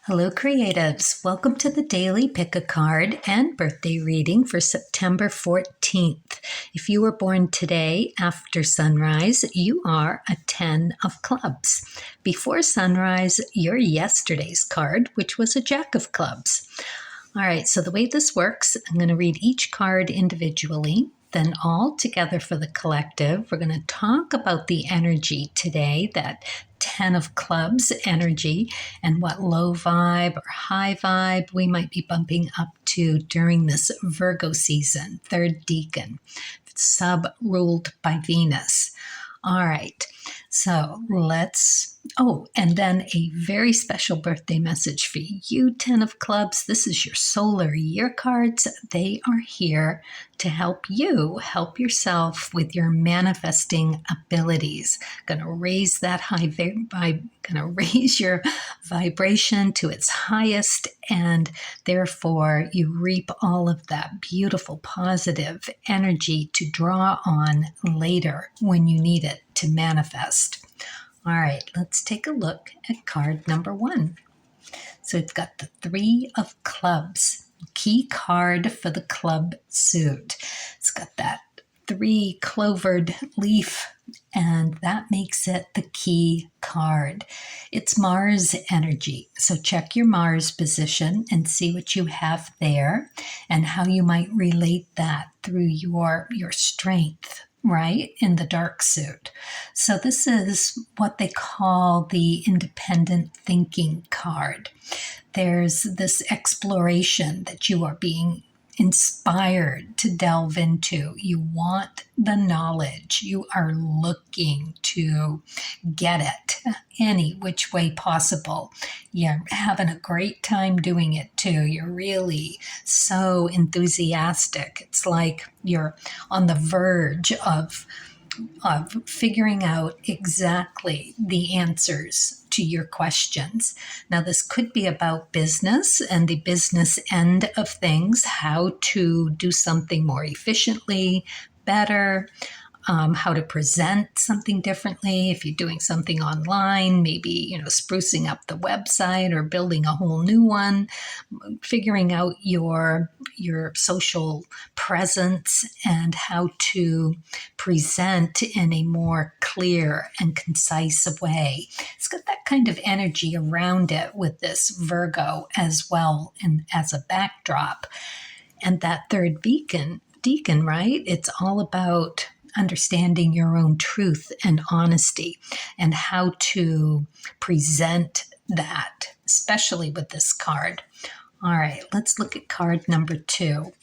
Hello, creatives. Welcome to the daily pick a card and birthday reading for September 14th. If you were born today after sunrise, you are a 10 of clubs. Before sunrise, you're yesterday's card, which was a Jack of clubs. All right, so the way this works, I'm going to read each card individually, then all together for the collective. We're going to talk about the energy today, that 10 of clubs energy, and what low vibe or high vibe we might be bumping up to during this Virgo season, third deacon, sub-ruled by Venus. All right, so and then a very special birthday message for you, 10 of clubs. This is your solar year cards. They are here to help you help yourself with your manifesting abilities. Going to raise that going to raise your vibration to its highest, and therefore you reap all of that beautiful positive energy to draw on later when you need it to manifest. All right, let's take a look at card number 1. So it's got the 3 of clubs, key card for the club suit. It's got that 3 clovered leaf, and that makes it the key card. It's Mars energy. So check your Mars position and see what you have there and how you might relate that through your strength, right, in the dark suit. So this is what they call the independent thinking card. There's this exploration that you are being inspired to delve into. You want the knowledge. You are looking to get it any which way possible. You're having a great time doing it too. You're really so enthusiastic. It's like you're on the verge of figuring out exactly the answers to your questions. Now, this could be about business and the business end of things, how to do something more efficiently, better, how to present something differently. If you're doing something online, maybe, sprucing up the website or building a whole new one, figuring out your social presence and how to present in a more clear and concise way. It's got that kind of energy around it with this Virgo as well, and as a backdrop. And that third deacon, right? It's all about understanding your own truth and honesty and how to present that, especially with this card. All right, let's look at card number 2.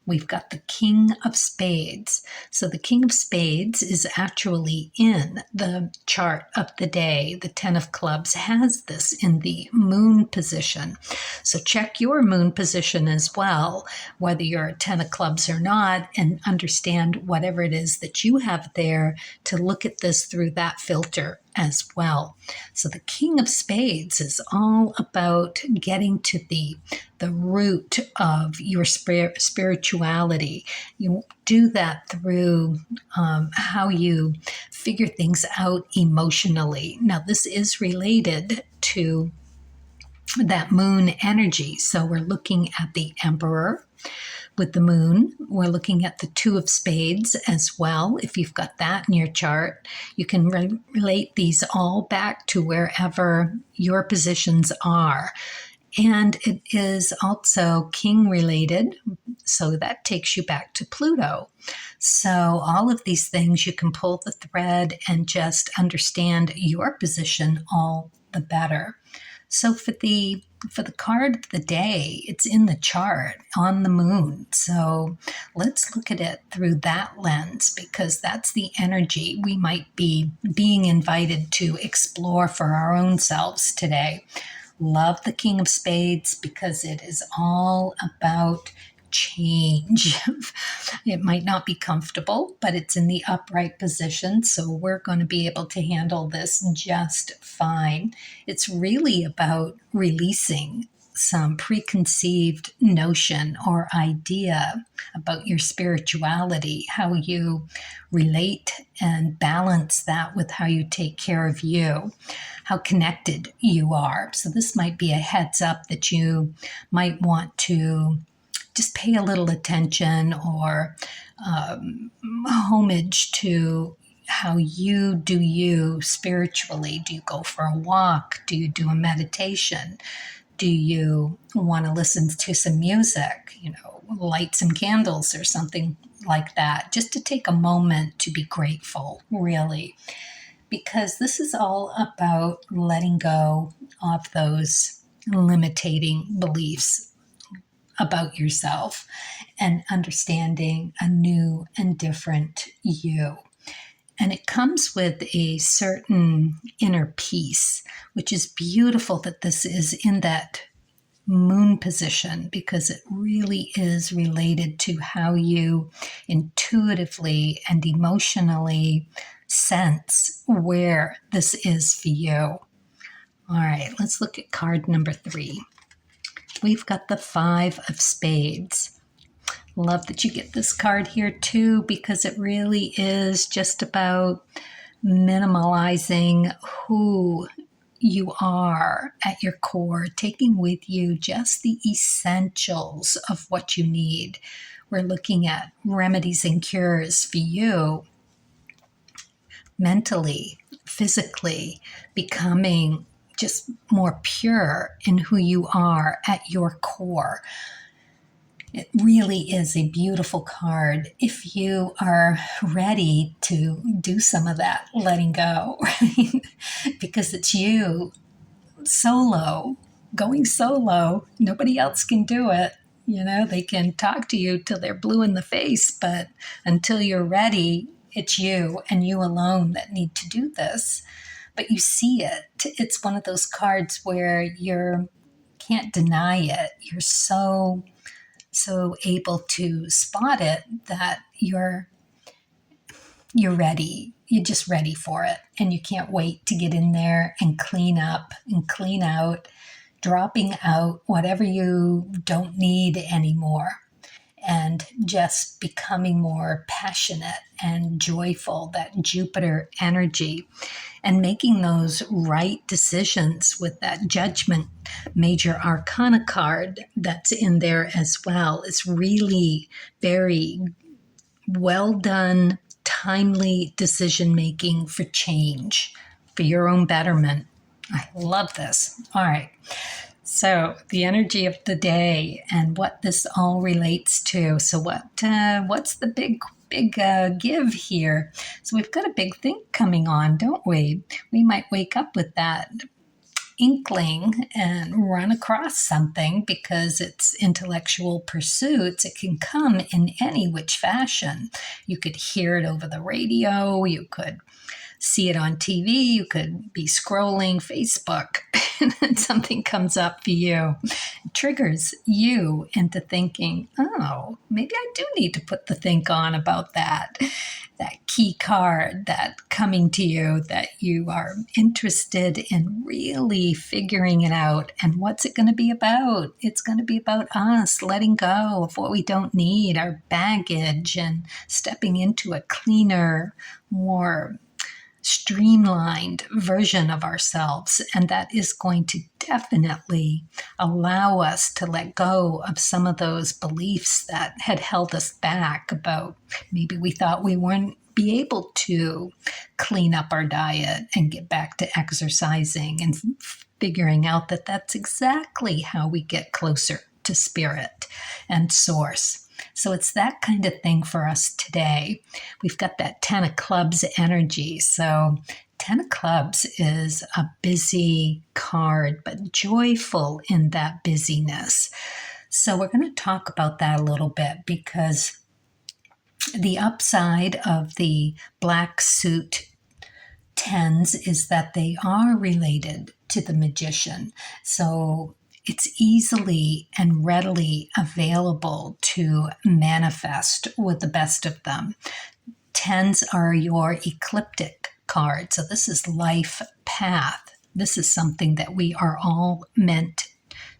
We've got the King of Spades. So the King of Spades is actually in the chart of the day. The 10 of Clubs has this in the moon position. So check your moon position as well, whether you're a 10 of Clubs or not, and understand whatever it is that you have there to look at this through that filter as well. So the King of Spades is all about getting to the root of your spirituality. You do that through how you figure things out emotionally. Now, this is related to that moon energy. So we're looking at the Emperor with the moon. We're looking at the 2 of Spades as well. If you've got that in your chart, you can relate these all back to wherever your positions are. And it is also king related, so that takes you back to Pluto. So all of these things, you can pull the thread and just understand your position all the better. So for the card of the day, it's in the chart on the moon. So let's look at it through that lens, because that's the energy we might be being invited to explore for our own selves today. Love the King of Spades because it is all about change. It might not be comfortable, but it's in the upright position, so we're going to be able to handle this just fine. It's really about releasing some preconceived notion or idea about your spirituality, how you relate and balance that with how you take care of you, how connected you are. So this might be a heads up that you might want to just pay a little attention or homage to how you do you spiritually. Do you go for a walk? Do you do a meditation? Do you want to listen to some music, light some candles or something like that, just to take a moment to be grateful, really, because this is all about letting go of those limiting beliefs about yourself and understanding a new and different you. And it comes with a certain inner peace, which is beautiful that this is in that moon position, because it really is related to how you intuitively and emotionally sense where this is for you. All right, let's look at card number 3. We've got the 5 of Spades. Love that you get this card here too, because it really is just about minimalizing who you are at your core, taking with you just the essentials of what you need. We're looking at remedies and cures for you mentally, physically, becoming just more pure in who you are at your core. It really is a beautiful card if you are ready to do some of that letting go, right? Because it's you solo, going solo. Nobody else can do it. They can talk to you till they're blue in the face, but until you're ready, it's you and you alone that need to do this. But you see it. It's one of those cards where you can't deny it. You're so able to spot it that you're ready. You're just ready for it. And you can't wait to get in there and clean up and clean out, dropping out whatever you don't need anymore, and just becoming more passionate and joyful, that Jupiter energy, and making those right decisions with that Judgment Major Arcana card that's in there as well. It's really very well done, timely decision making for change, for your own betterment. I love this. All right. So the energy of the day and what this all relates to. So what's the big give here? So we've got a big thing coming on, don't we? We might wake up with that inkling and run across something, because it's intellectual pursuits. It can come in any which fashion. You could hear it over the radio. You could see it on TV. You could be scrolling Facebook and then something comes up for you. It triggers you into thinking, oh, maybe I do need to put the think on about that key card that coming to you, that you are interested in really figuring it out. And what's it going to be about? It's going to be about us letting go of what we don't need, our baggage, and stepping into a cleaner, more streamlined version of ourselves. And that is going to definitely allow us to let go of some of those beliefs that had held us back about maybe we thought we weren't be able to clean up our diet and get back to exercising, and figuring out that that's exactly how we get closer to spirit and source. So it's that kind of thing for us today. We've got that 10 of clubs energy. So 10 of clubs is a busy card, but joyful in that busyness. So we're going to talk about that a little bit, because the upside of the black suit 10s is that they are related to the magician. So it's easily and readily available to manifest with the best of them. 10s are your ecliptic card. So this is life path. This is something that we are all meant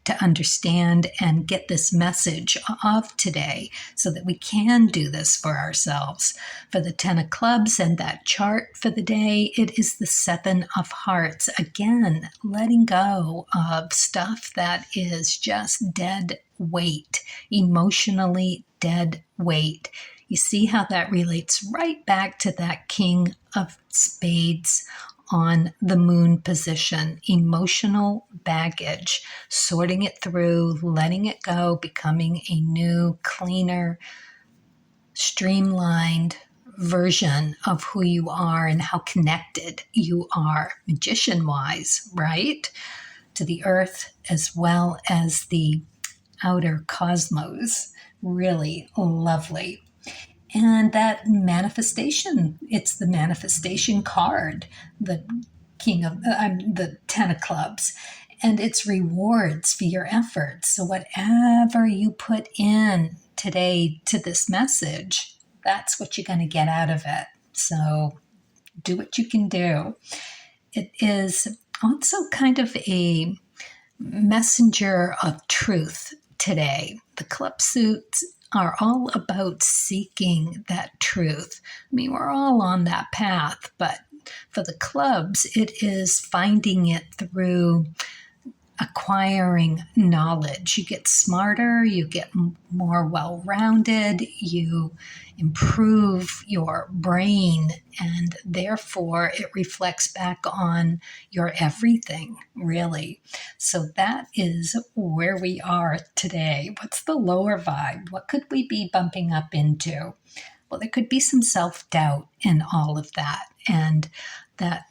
to understand and get this message of today so that we can do this for ourselves. For the 10 of clubs and that chart for the day, it is the 7 of hearts. Again, letting go of stuff that is just dead weight, emotionally dead weight. You see how that relates right back to that King of Spades on the moon position, emotional baggage, sorting it through, letting it go, becoming a new, cleaner, streamlined version of who you are and how connected you are, magician-wise, right? To the earth as well as the outer cosmos. Really lovely. And that manifestation, it's the manifestation card, the the 10 of clubs, and it's rewards for your efforts. So whatever you put in today to this message, that's what you're going to get out of it. So do what you can do. It is also kind of a messenger of truth today. The club suits are all about seeking that truth. I mean, we're all on that path, but for the clubs, it is finding it through acquiring knowledge. You get smarter, you get more well-rounded, you improve your brain, and therefore it reflects back on your everything, really. So that is where we are today. What's the lower vibe? What could we be bumping up into? Well, there could be some self-doubt in all of that, and that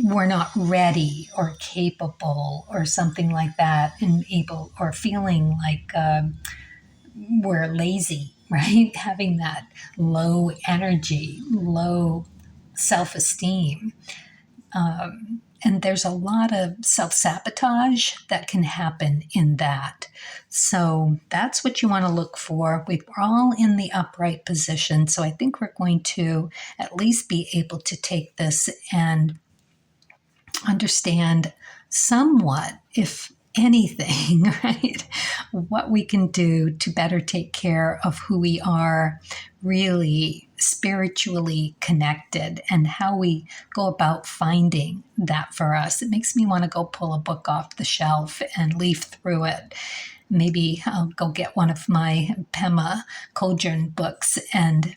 we're not ready or capable or something like that, and able or feeling like we're lazy, right? Having that low energy, low self-esteem. And there's a lot of self-sabotage that can happen in that. So that's what you want to look for. We're all in the upright position. So I think we're going to at least be able to take this and understand somewhat, if anything, right, what we can do to better take care of who we are really spiritually connected and how we go about finding that for us. It makes me want to go pull a book off the shelf and leaf through it. Maybe I'll go get one of my Pema Chodron books and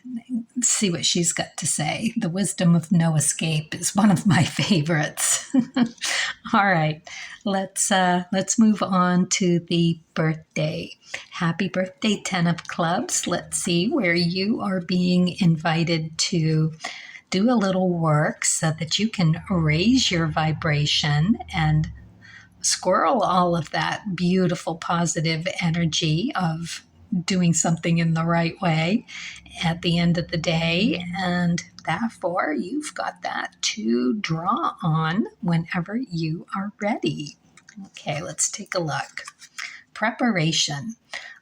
see what she's got to say. The Wisdom of No Escape is one of my favorites. All right, let's move on to the birthday. Happy birthday, 10 of clubs. Let's see where you are being invited to do a little work so that you can raise your vibration and squirrel all of that beautiful positive energy of doing something in the right way at the end of the day. And therefore, you've got that to draw on whenever you are ready. Okay, let's take a look. Preparation.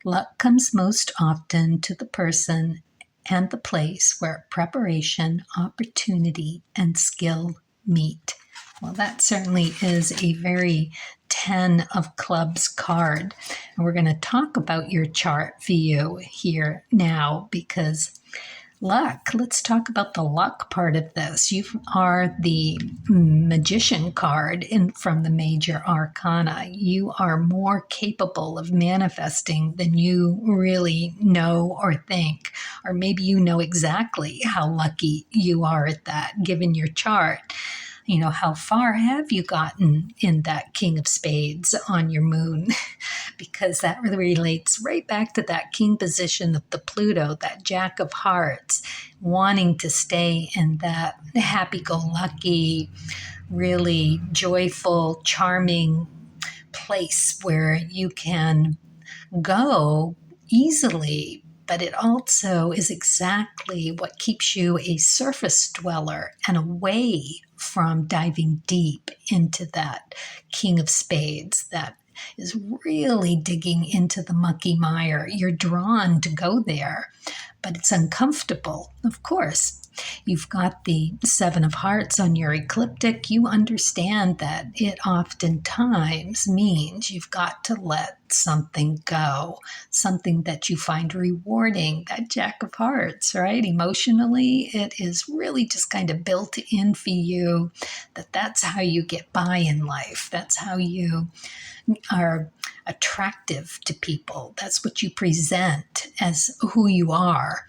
Luck comes most often to the person and the place where preparation, opportunity, and skill meet. Well, that certainly is a very 10 of clubs card. And we're going to talk about your chart for you here now because luck, let's talk about the luck part of this. You are the magician card from the major arcana. You are more capable of manifesting than you really know or think. Or maybe you know exactly how lucky you are at that given your chart. You know, how far have you gotten in that King of Spades on your moon? Because that really relates right back to that king position of the Pluto, that Jack of Hearts, wanting to stay in that happy-go-lucky, really joyful, charming place where you can go easily, but it also is exactly what keeps you a surface dweller and away from diving deep into that King of Spades that is really digging into the mucky mire. You're drawn to go there, but it's uncomfortable, of course. You've got the Seven of Hearts on your ecliptic. You understand that it oftentimes means you've got to let something go, something that you find rewarding, that Jack of Hearts, right? Emotionally, it is really just kind of built in for you that that's how you get by in life. That's how you are attractive to people. That's what you present as who you are.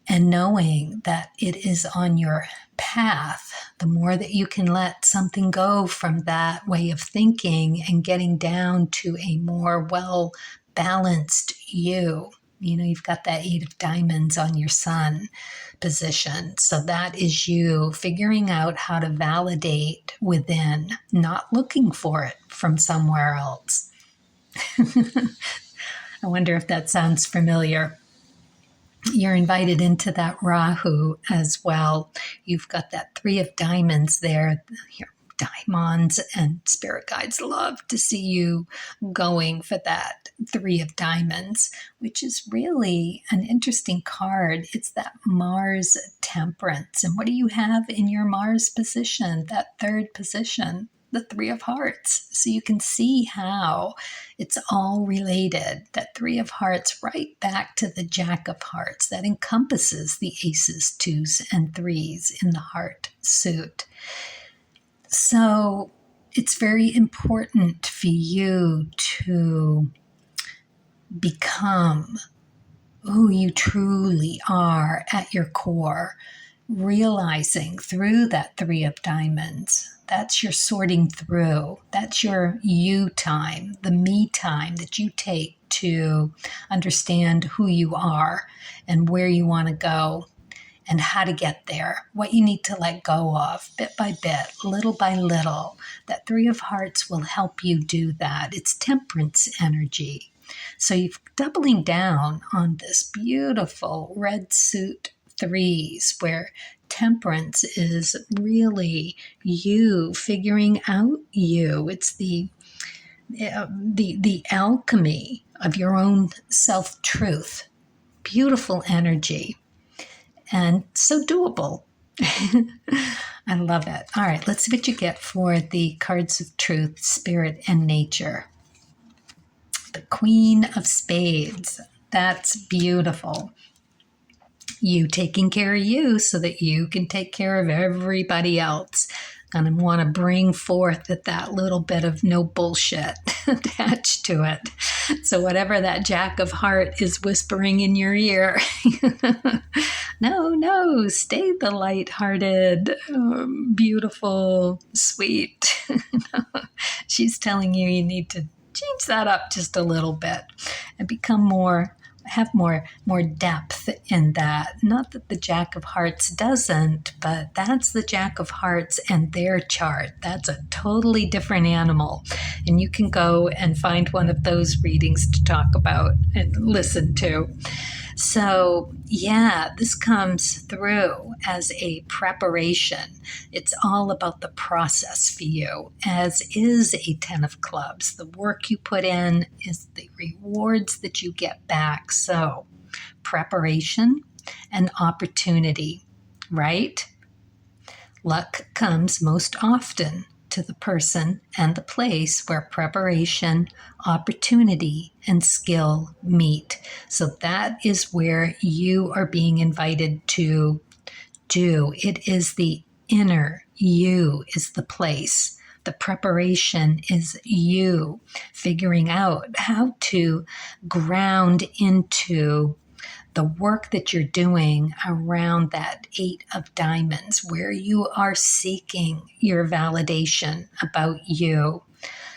And knowing that it is on your path, the more that you can let something go from that way of thinking and getting down to a more well-balanced you. You know, you've got that Eight of Diamonds on your sun position. So that is you figuring out how to validate within, not looking for it from somewhere else. I wonder if that sounds familiar. You're invited into that Rahu as well. You've got that Three of Diamonds there. Your diamonds and spirit guides love to see you going for that Three of Diamonds, which is really an interesting card. It's that Mars temperance. And what do you have in your Mars position, that third position? The Three of Hearts. So you can see how it's all related. That Three of Hearts right back to the Jack of Hearts that encompasses the aces, twos, and threes in the heart suit. So it's very important for you to become who you truly are at your core, realizing through that Three of Diamonds. That's your sorting through. That's your you time, the me time that you take to understand who you are and where you want to go and how to get there, what you need to let go of bit by bit, little by little. That Three of Hearts will help you do that. It's temperance energy. So you're doubling down on this beautiful red suit threes where temperance is really you figuring out you. It's the alchemy of your own self-truth. Beautiful energy and so doable. I love it. All right, let's see what you get for the cards of truth, spirit, and nature. The Queen of Spades. That's beautiful. You taking care of you so that you can take care of everybody else. Gonna want to bring forth that little bit of no bullshit attached to it. So whatever that Jack of Heart is whispering in your ear, no, stay the lighthearted, beautiful, sweet. She's telling you need to change that up just a little bit and have more depth in that. Not that the Jack of Hearts doesn't, but that's the Jack of Hearts and their chart. That's a totally different animal. And you can go and find one of those readings to talk about and listen to. So yeah, this comes through as a preparation. It's all about the process for you, as is a 10 of clubs. The work you put in is the rewards that you get back. So preparation and opportunity, right? Luck comes most often to the person and the place where preparation, opportunity, and skill meet. So that is where you are being invited to do. It is the inner you is the place. The preparation is you figuring out how to ground into the work that you're doing around that Eight of Diamonds, where you are seeking your validation about you,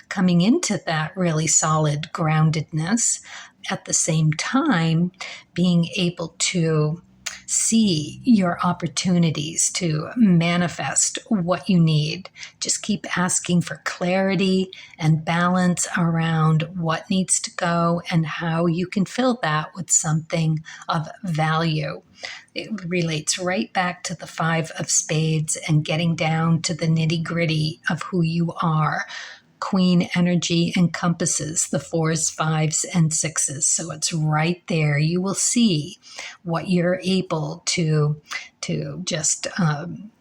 coming into that really solid groundedness, at the same time being able to see your opportunities to manifest what you need. Just keep asking for clarity and balance around what needs to go and how you can fill that with something of value. It relates right back to the Five of Spades and getting down to the nitty-gritty of who you are. Queen energy encompasses the 4s, 5s, and 6s. So it's right there. You will see what you're able to just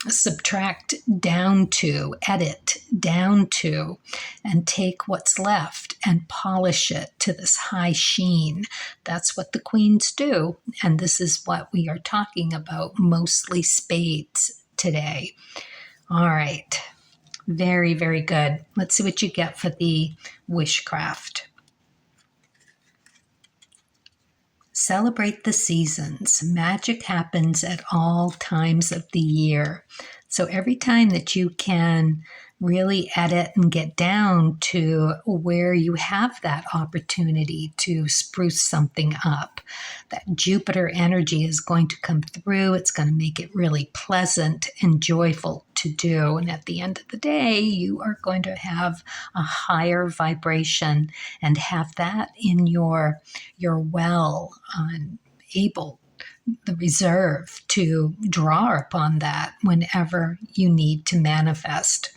subtract down to, edit down to, and take what's left and polish it to this high sheen. That's what the queens do. And this is what we are talking about, mostly spades today. All right. Very, very good. Let's see what you get for the Wishcraft. Celebrate the seasons. Magic happens at all times of the year. So every time that you can really edit and get down to where you have that opportunity to spruce something up, that Jupiter energy is going to come through. It's going to make it really pleasant and joyful to do. And at the end of the day, you are going to have a higher vibration and have that in your well able the reserve to draw upon that whenever you need to manifest.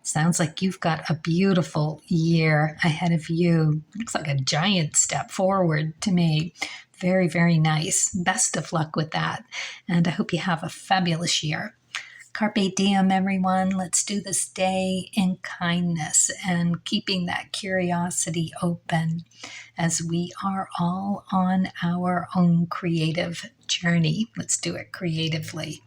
Sounds like you've got a beautiful year ahead of you. Looks like a giant step forward to me. Very, very nice. Best of luck with that. And I hope you have a fabulous year. Carpe diem, everyone. Let's do this day in kindness and keeping that curiosity open as we are all on our own creative journey. Let's do it creatively.